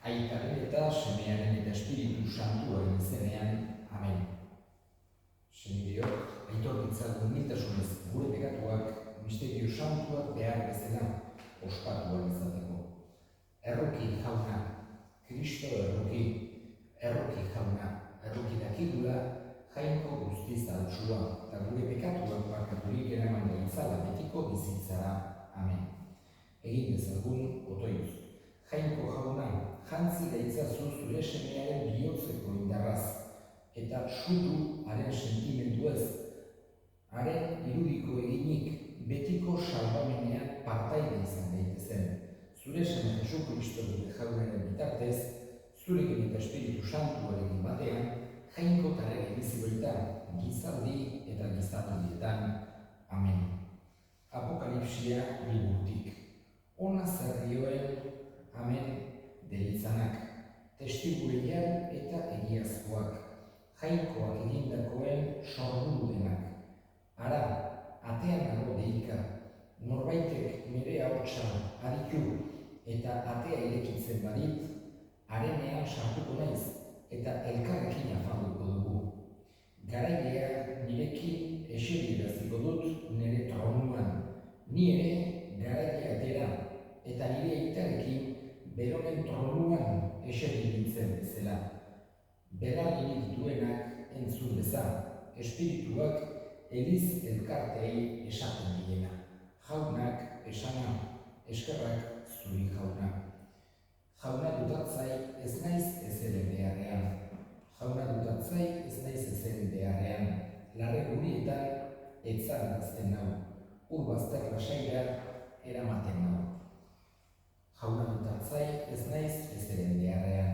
Aitaren eta Semearen eta Espiritu Santuaren izenean. Amen. Senideok, aitor ditzagun humiltasunez gure pekatuak misterio santuak behar bezala ospatu ahal izateko. Erroki jauna, Kristo erroki jauna, erroki dakigula jainko guztiz altsua, eta gure pekatuak barkaturik eraman gaitzala betiko bizitzara. Amen. Egin dezagun otoiuz. Jainko jauna, jantzi gaitzazu zure semearen bihotzeko indarraz, eta sutu haren sentimendu ez, haren irudiko eginik betiko salbamenean partaide izan daitezen. Zure seme Jesu Kristo dute jaunaren bitartez, zurekin eta Espiritu Santuarekin batean, jainkotarren bizibetan, gizaldi eta gizatudietan. Amen. Apokalipsia liburtik. Ona zer dioen, amen, deritzanak, testigureian eta egiazkoak, jainkoak egindakoen sorburudenak. Ara, atean nago deika, norbaitek nire ahotsa aditu eta atea irekitzen badit, harenean sartuko naiz eta elkarrekin afalduko dugu. Garailea nirekin eserieraziko dut nire tronuan, ni ere garailea atera eta nire aitarekin beronen tronuan eseri nintzen bezala. Berarinik duenak entzun beza, espirituak eliz elkartei esaten diena. Jaunak esana, eskerrak zuri jauna. Jauna dutatzai ez naiz ezeren beharrean. Jauna dutatzai ez naiz ezeren beharrean. Larre gurietan etzan azten nau. Urbazter lasaira eramaten nau. Jauna dutatzai ez naiz ezeren beharrean.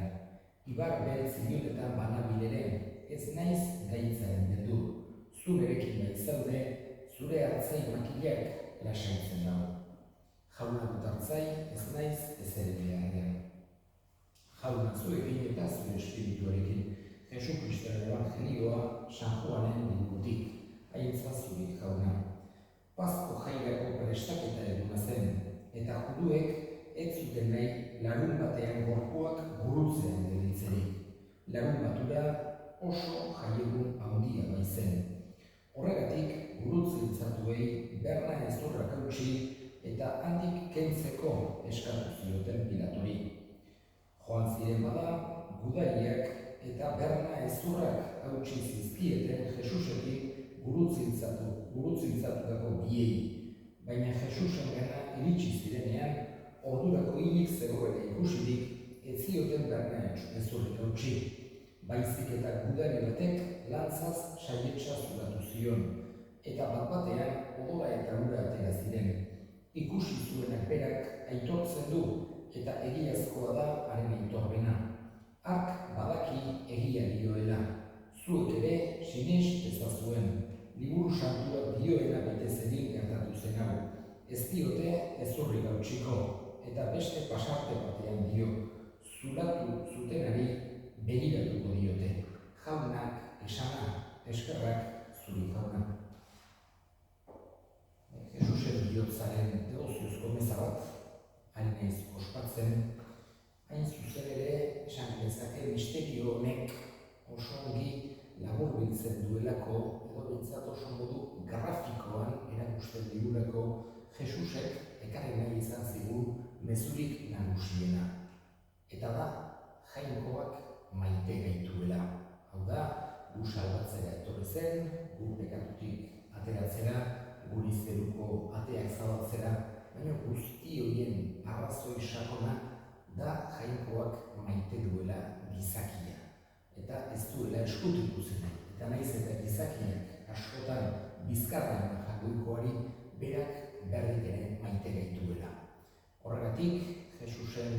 Ibar beltz ilunetan banabileren, ez naiz gaitzaren beldur. Zurerekin baizaude, zure hartzai makilak lasaitzen nau. Jauna dutatzai ez naiz ezeren beharrean. Jauna zuekin eta zure espirituarekin, Jesu Kristoren evangelioa San Juanen liburutik, aintzazurik jauna. Pazko jairako prestaketa eguna zen, eta juduek ez zuten nahi larun batean gorpuak gurutzean gelitzerik. Larun batura oso jaiegun handia baizen. Horregatik gurutze-iltzatuei berna ezurrak hautsi eta handik kentzeko eskatu zioten Pilatori. Joan ziren bada, gudariak eta berna ezurrak hautsi zizkieten Jesusetik gurutze-iltzatutako biei. Baina Jesusen gana iritsi zirenean, ordurako hilik zegoela ikusirik, ez zioten berna ezurrik hautsi. Baizik eta gudari batek lantzaz saietsa zuratu zion, eta bat-batean odola eta ura atera ziren. Ikusi zuenak berak aitortzen du, eta egiazkoa da haren aitorbena. Hark badaki egia dioela, zuek ere sinez ezazuen, liburu santuak dioena betezedin gertatu zen hau. Ez diote ezurrik hautsiko, eta beste pasarte batean dio, zulatu zutenari begiratuko diote. Jaunak, esana, eskerrak zuri jauna. Jesusen bihotzaren degoziozko meza bat, hain naiz ospatzen, hain zuzen ere esan dezake misterio honek oso ongi laburbiltzen duelako, edo bintzat oso modu grafikoan erakusten digulako Jesusek ekarri nahi izan zigun mezurik nagusiena. Eta da, jainkoak maite gaituela. Hau da, gu salbatzera etorri zen, gu pekatutik ateratzera, guri zeruko ateak zabaltzera, baina guzti horien arrazoi sakona da jainkoak maite duela gizakia. Eta ez duela eskutik ikusten nahi. Eta naiz eta gizakiak askotan bizkarrean jakoikoari berak berrik ere maite gaituela. Horregatik, Jesusen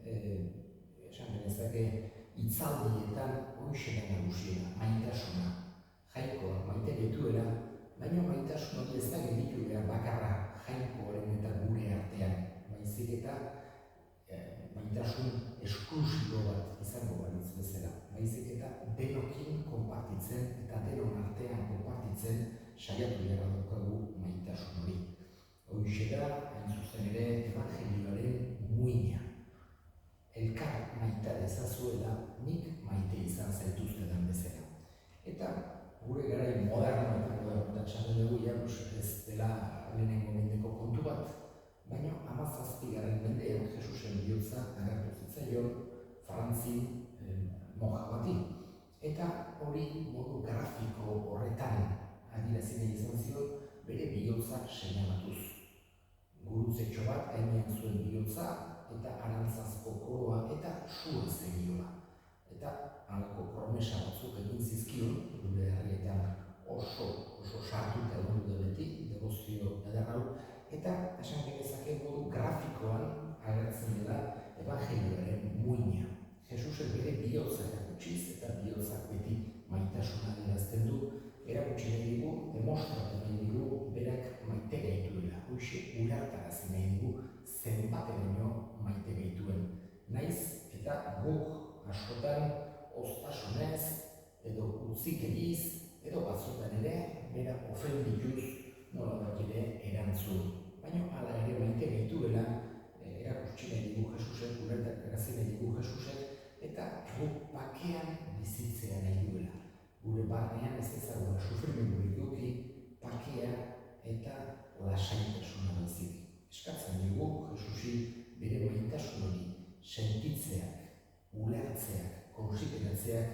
esan genezake hitzaldietan horixe da nagusiena, maitasuna. Jainkoak maite gaituela, baina maitasun hori ez da gelditu behar bakarra jainkoaren eta gure artean. Baizik eta maitasun esklusibo bat izango balitz bezala. Baizik eta denokin konpartitzen eta denon artean konpartitzen saiatu behar daukagu maitasun hori. Horixe da, hain zuzen ere, evangelioaren muina. Elkar maitasun ez dela lehenengo mendeko kontu bat, baina 17. mendean Jesusen bihotza agertu zitzaion Frantzin moja bati. Eta hori modu grafiko horretan adierazi nahi izan zion bere bihotza seinalatuz. Gurutzetxo bat gainean zuen bihotza eta arantzazko koroa eta sua zegiola. Eta halako promesa batzuk egin zizkion, gure herrietan oso sartuta egon dute beti, debozio eder hau, eta esan genezake modu grafikoan agertzen dela evangelioaren muina. Jesusek bere bihotza erakutsiz eta bihotzak beti maitasuna adierazten du, erakutsi nahi digu, demostratu nahi digu, berak maite gaituela. Hoxe urartarazi nahi digu zenbateraino maite gaituen. Naiz eta guk askotan oztasunez edo utzikeriz edo batzutan ere bera ofendituz nolabait ere erantzun. Baina hala ere maite gaituela erakutsi nahi digu Jesusek, urartarazi nahi digu Jesusek, eta guk bakean bizitzea nahi duela. Gure barnean ez ezaguna sufrimendurik eduki, bakea eta lasaitasuna baizik. Eskatzen dugu Jesusi bere maitasun hori sentitzeak, ulertzeak, konsideratzeak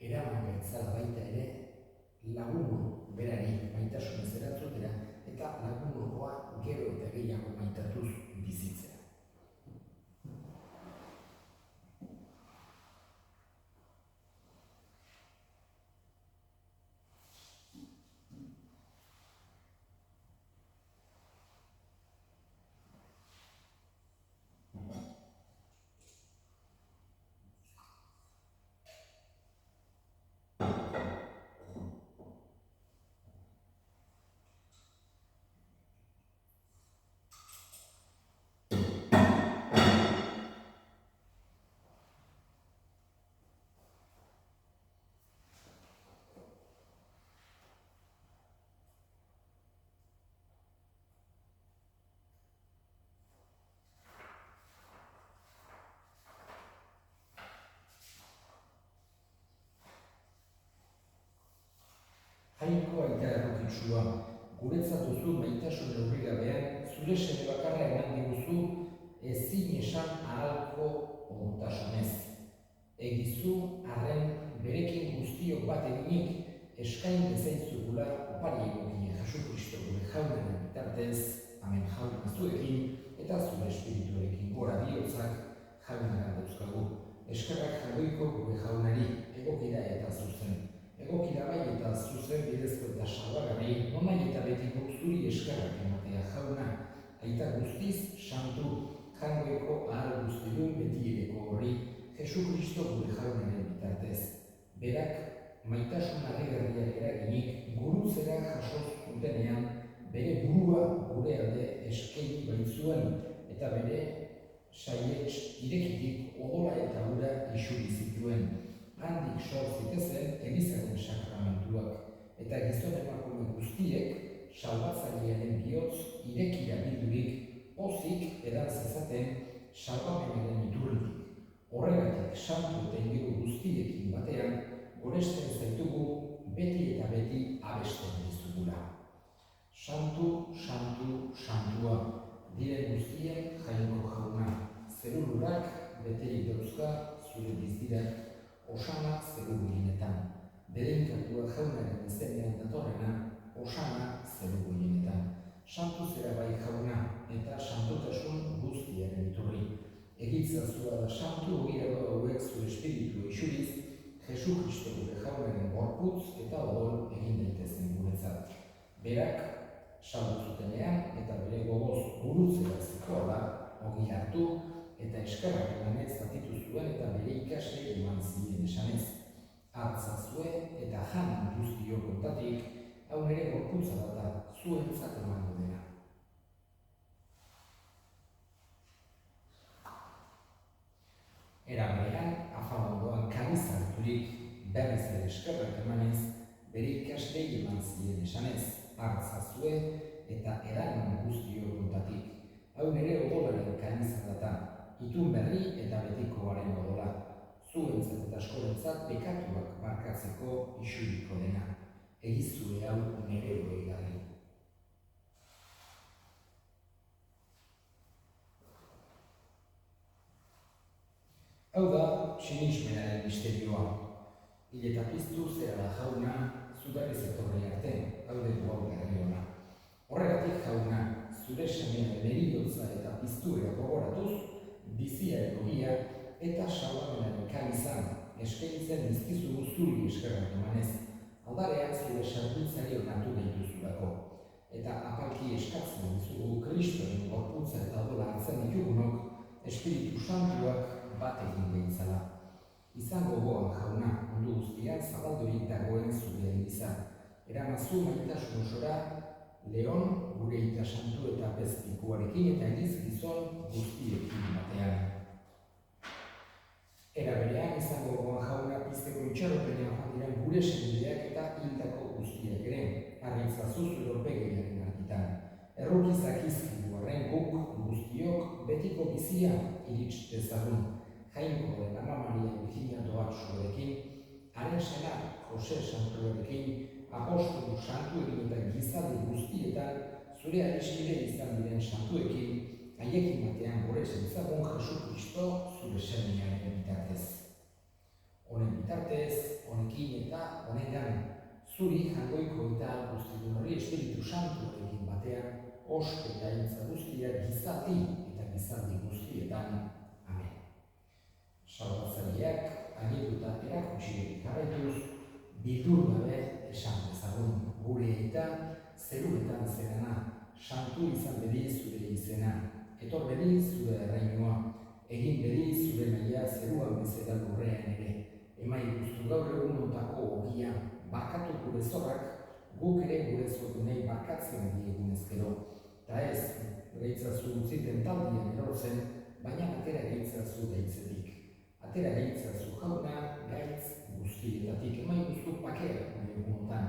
eraman gaitzala baita ere lagun berari maitasunez erantzutera eta lagungoa gero eta gehiago maitatuz bizitzea. Jainko aita errokitsua, guretzat duzu maitasun neurrigabean, zure seme bakarra eman diguzu ezin esan ahalko ontasunez. Egizu arren berekin guztiok bat eginik eskain bezaizugula opari egokia Jesu Kristo gure jaunaren bitartez, amen jaun zuekin eta zure espirituarekin gora bihotzak jaunara dauzkagu. Eskerrak jagoiko gure jaunari egokira eta zuzen. Egokira bai eta zuzen bidezko eta salbagarri, nomai eta beti zuri eskerrak ematea jauna, aita guztiz santu, jangoeko ahal guztidun betiereko horri, Jesu Kristo gure jaunaren bitartez. Berak maitasun agegarriak eraginik gurutzera jasoz dutenean, bere burua gure alde eskaini baitzuen eta bere saietz irekitik odola eta ura isuri zituen. Handik sor zitezen Elizaren sakramentuak eta gizon emakume guztiek salbatzailearen bihotz irekira bildurik pozik erantzezaten salbamenaren iturritik. Horregatik santu eta inguru guztiekin batean goresten zaitugu beti eta beti abesten dizugula. Santu, santu, santua, diren guztien jainko jauna, zerururak beterik dauzka zure biztirak, Osana zeru gehienetan, berenkatua jaunaren izenean datorrena, Osana zeru gehienetan. Santu zera bai jauna eta santotasun guztiaren iturri. Egitzazua da santu ogira hauek zu espiritu isuriz, Jesu Kristo gure jaunaren gorputz eta odol egin daitezen guretzat. Berak saldu zutenean eta bere gogoz gurutzera zikoala, ogi hartu, eta eskerrak emanez zatitu zuen eta bere ikasle eman ziren esanez. Hartzazue eta jan guztio kontatik, hau nire gorputza da zuentzat emango dena. Era berean, afamondoan kaniz harturik, berriz ere eskerrak emanez, bere ikasle eman ziren esanez. Hartzazue eta eran guztio kontatik, hau nire odolaren kanizan data, itun berri eta betikoaren odola, zuentzat eta askorentzat bekatuak barkatzeko isuriko dena, egizue hau nire hori garri. Hau da, sinismenaren misterioa. Hil eta piztu zera da jauna, zugarriz etorri arte, hau dugu hau garaiona. Horregatik jauna, zure semearen eriotza eta piztuera gogoratuz, biziaren ogia eta salamenaren kalizan, eskaintzen dizkizugu zuri eskerrak emanez, aldarean zure sarbiltzari onartu dituzulako. Eta apalki eskatzen dizugu Kristoren gorputza eta odola hartzen ditugunok, Espiritu Santuak bat egin behintzala. Izango gogoan jauna, mundu guztian zabaldurik dagoen zure izan. Eramazu maitasun osora, Leon, gure ita santu eta bezpikuarekin eta eliz gizon guztiekin batean. Era berean izango gogoan jauna pizteko itxaropenean joan diren gure senideak eta hildako guztiak ere, argitzazu zure orpegeiaren argitan. Errukizak izkidu horren guk guztiok betiko bizia irits dezagun. Jainkoaren Ama Maria Virginia Doatsuarekin, haren sena Jose Santuarekin, apostolu santuekin eta gizaldi guztietan, zure adiskide izan diren santuekin, haiekin batean gure zentzagun Jesu Kristo zure semearen bitartez. Honen bitartez, honekin eta honetan, zuri jangoiko eta guztidun hori Espiritu Santuarekin batean, ospe eta intza guztiak gizaldi eta gizaldi guztietan. Amen. Salbatzaileak agituta erakutsi jarraituz, bildur gabe esan dezagun gure eta zeruetan zerana, santu izan bedi zure izena, etor bedi zure erreinua, egin bedi zure nahia zeruan bezala lurrean ere, emai guztu gaur egunotako ogia, barkatu gure zorrak, guk ere gure zorgunei barkatzen diegunez gero, eta ez, gaitzazu utziten taldian erortzen, baina atera gaitzazu gaitzetik. Atera gaitzazu jauna, gaitz guztietatik, emai guztu pakea gure egunotan.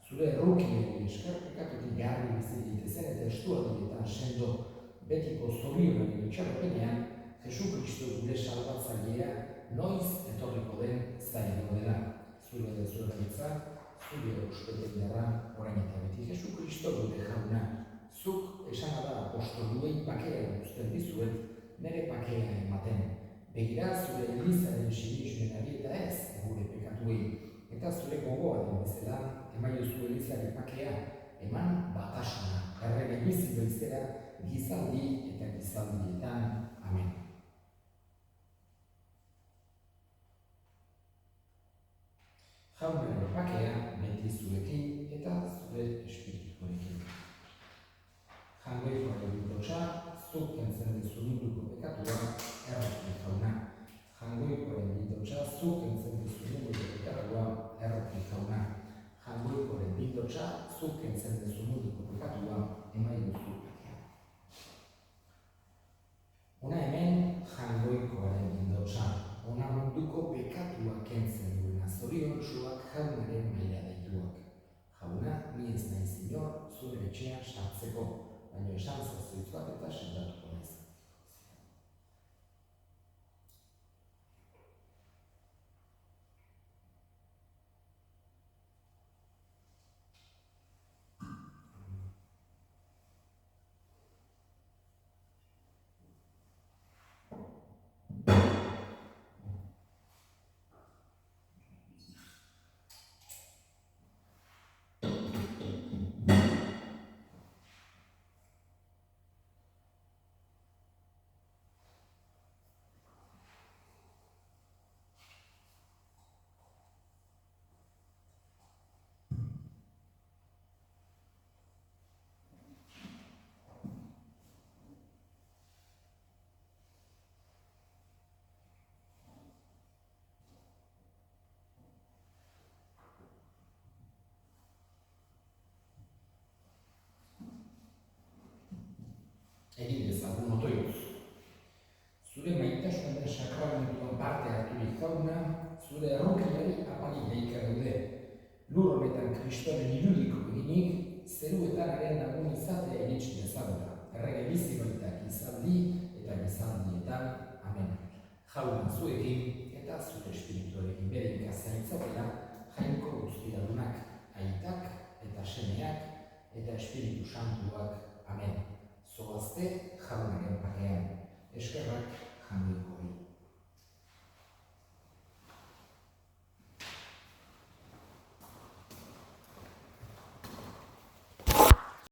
Zure errukiari eskerpekatutik garri bizi ditezen eta estualdietan sendo betiko zorionari itxaropenean, Jesu Kristo gure salbatzailea noiz etorriko den zaino dela. Zure dezuelaritza, zure ospeten jarra, orain eta beti Jesu Kristo gure jauna. Zuk esana da apostoluei pakea guzten dizuet, nire pakea ematen. Begira zure elizaren sinismenari eta ez gure pekatuei, eta zure gogoa den bezala, emaiozu elizari pakea, eman batasuna, errege bizi beizera, gizaldi eta gizaldietan. Amen. Jaunaren pakea beti zurekin eta zure espirituarekin. Jangoikoaren bidotxa, zuk kentzen dizu munduko pekatua, errotik jauna. Jangoikoaren bidotxa, zuk kentzen dizu munduko pekatua, errotik jauna. Jangoikoaren bidotxa, zuk kentzen dizu munduko pekatua, emai duzu pakea. Ona hemen jangoikoaren bidotxa, ona munduko pekatua kentzen duena, zoriontsuak jaunaren maila deituak. Jauna, ni ez nahi zinor, zure etxean sartzeko, baina esan zazuitz bat eta sendatuko naiz. Egin dezagun otoioz. Zure maitasunaren sakramentuan parte harturik jauna, zure errokiari apali behika daude. Lur honetan Kristoren irudiko eginik, zeruetan haren lagun izatea iritsi dezaguna. Errege bizi baita gizaldi eta gizaldietan. Amen. Jauna zuekin eta zure espirituarekin bere ikazaintzatela, jainko guztiadunak, aitak eta semeak eta Espiritu Santuak. Amen. Zoazte jaunaren pakean, eskerrak jangoikoei.